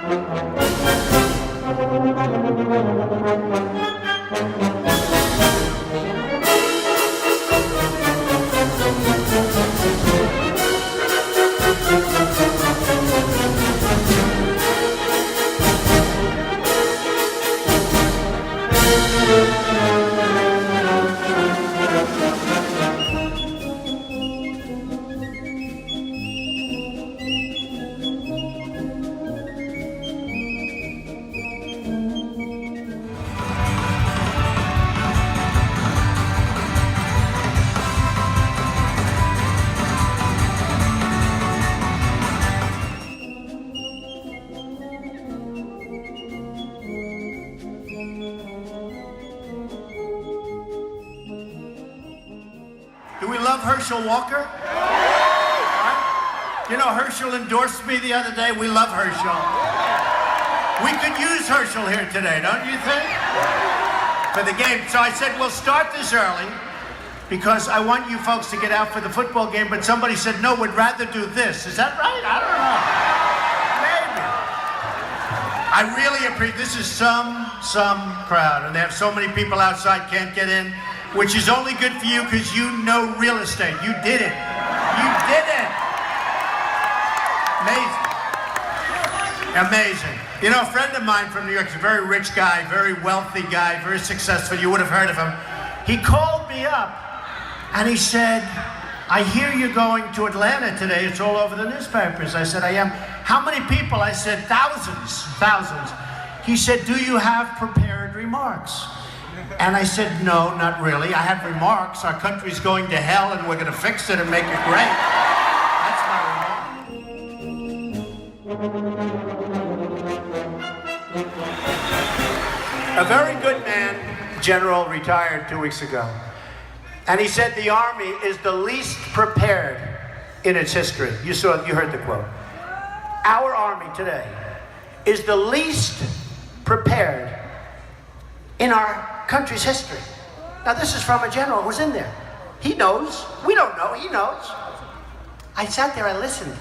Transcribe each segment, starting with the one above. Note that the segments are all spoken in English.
Do we love Herschel Walker? You know, Herschel endorsed me the other day. We love Herschel. We could use Herschel here today, don't you think? For the game. So I said, we'll start this early because I want you folks to get out for the football game, but somebody said, no, we'd rather do this. Is that right? I don't know. Maybe. I really appreciate, this is some crowd, and they have so many people outside can't get in, which is only good for you because you know real estate. You did it. You did it. Amazing. Amazing. You know, a friend of mine from New York is a very rich guy, very wealthy guy, very successful. You would have heard of him. He called me up and he said, I hear you're going to Atlanta today. It's all over the newspapers. I said, I am. How many people? I said, thousands. He said, do you have prepared remarks? And I said, no, not really. I have remarks. Our country's going to hell and we're going to fix it and make it great. That's my remark. A very good man, general, retired 2 weeks ago. And he said the Army is the least prepared in its history. You heard the quote. Our Army today is the least prepared in our country's history. Now this is from a general who's in there. He knows. We don't know. He knows. I sat there, I listened.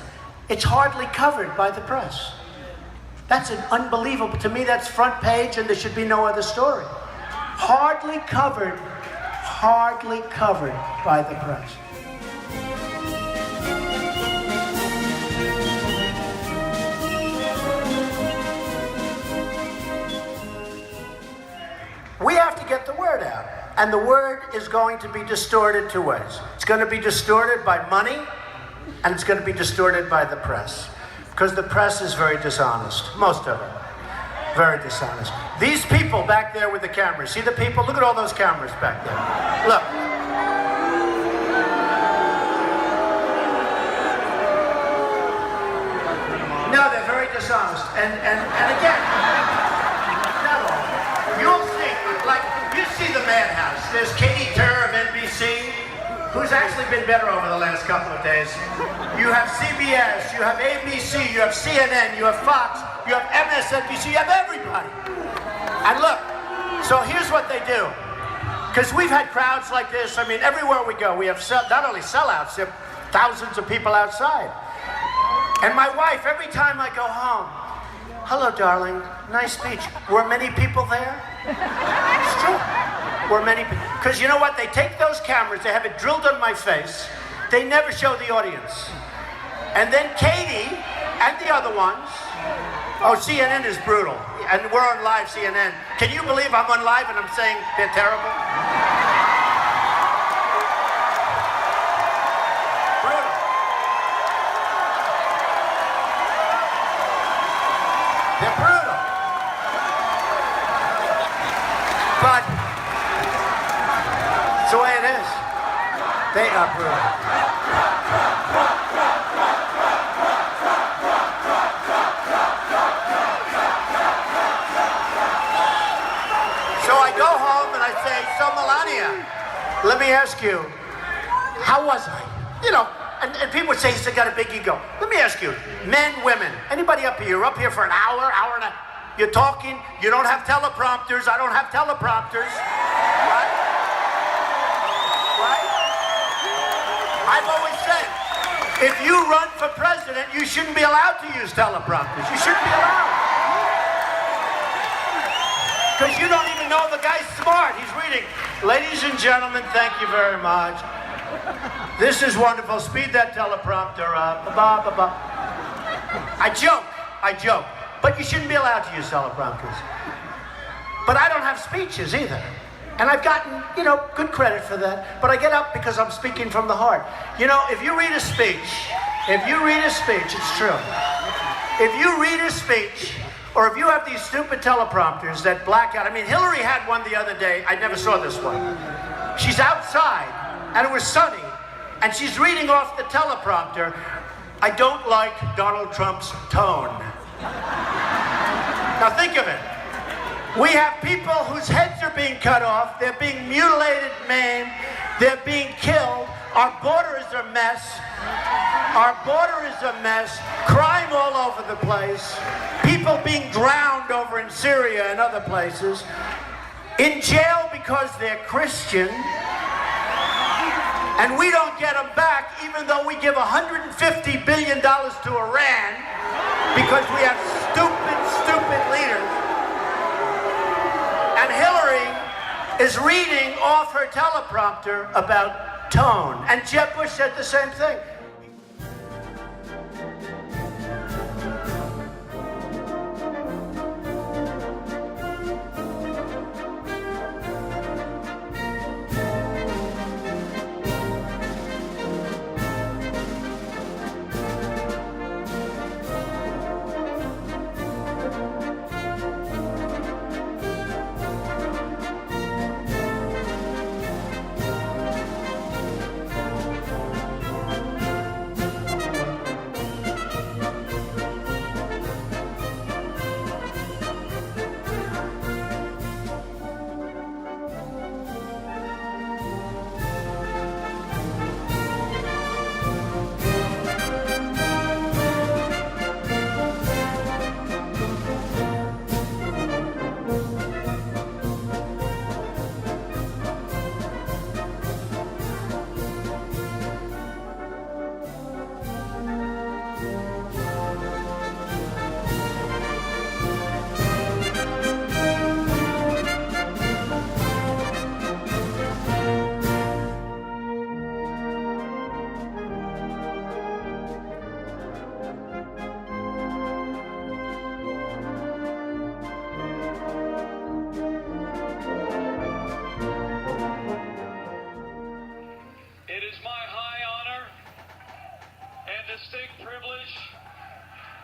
It's hardly covered by the press. That's an unbelievable, to me that's front page and there should be no other story. Hardly covered by the press. We have to get the word out. And the word is going to be distorted two ways. It's going to be distorted by money, and it's going to be distorted by the press. Because the press is very dishonest. Most of them. Very dishonest. These people back there with the cameras. See the people? Look at all those cameras back there. Look. No, they're very dishonest. And again, not all. You'll see. Like, you see the madhouse. There's Katie Tur of NBC, who's actually been better over the last couple of days. You have CBS, you have ABC, you have CNN, you have Fox, you have MSNBC, you have everybody. And look, so here's what they do. Because we've had crowds like this, I mean, everywhere we go, we have not only sellouts, there are thousands of people outside. And my wife, every time I go home, hello, darling, nice speech. Were many people there? It's true. Were many people. Because you know what? They take those cameras, they have it drilled on my face. They never show the audience. And then Katie and the other ones, oh, CNN is brutal. And we're on live CNN. Can you believe I'm on live and I'm saying they're terrible? Brutal. They're brutal. But it's the way it is. They are brutal. So I go home and I say, so Melania, let me ask you, how was I? You know, and people would say he's got a big ego. Let me ask you, men, women, anybody up here? You're up here for an hour and a you're talking, you don't have teleprompters, I don't have teleprompters, right? Right? I've always said, if you run for president, you shouldn't be allowed to use teleprompters. You shouldn't be allowed. Because you don't even know the guy's smart. He's reading. Ladies and gentlemen, thank you very much. This is wonderful. Speed that teleprompter up. Ba, ba, ba. I joke. But you shouldn't be allowed to use teleprompters. But I don't have speeches either. And I've gotten, good credit for that. But I get up because I'm speaking from the heart. If you read a speech, it's true. If you read a speech, or if you have these stupid teleprompters that black out. I mean, Hillary had one the other day. I never saw this one. She's outside, and it was sunny, and she's reading off the teleprompter, "I don't like Donald Trump's tone." Now think of it. We have people whose heads are being cut off, they're being mutilated, maimed, they're being killed. Our border is a mess. Crime all over the place. People being drowned over in Syria and other places. In jail because they're Christian. And we don't get them back even though we give $150 billion to Iran because we have stupid leaders. And Hillary is reading off her teleprompter about tone. And Jeb Bush said the same thing.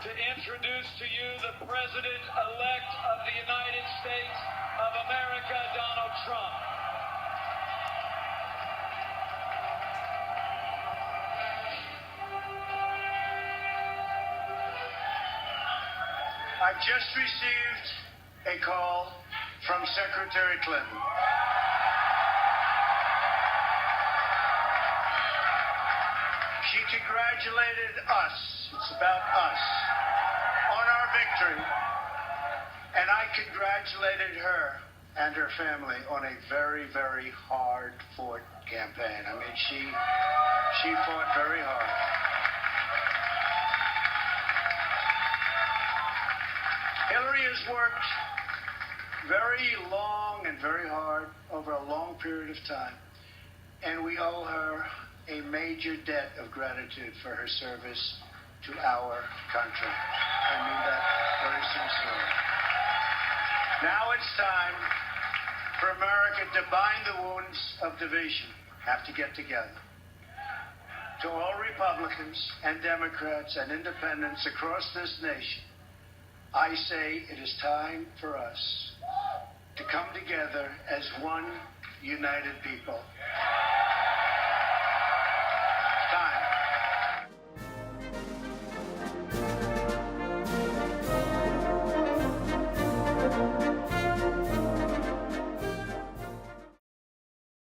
to introduce to you the President-elect of the United States of America, Donald Trump. I've just received a call from Secretary Clinton. She congratulated us, it's about us, on our victory. And I congratulated her and her family on a very, very hard-fought campaign. I mean, she fought very hard. Hillary has worked very long and very hard over a long period of time, and we owe her a major debt of gratitude for her service to our country. I mean that very sincerely. Now it's time for America to bind the wounds of division, have to get together. To all Republicans and Democrats and independents across this nation, I say it is time for us to come together as one united people.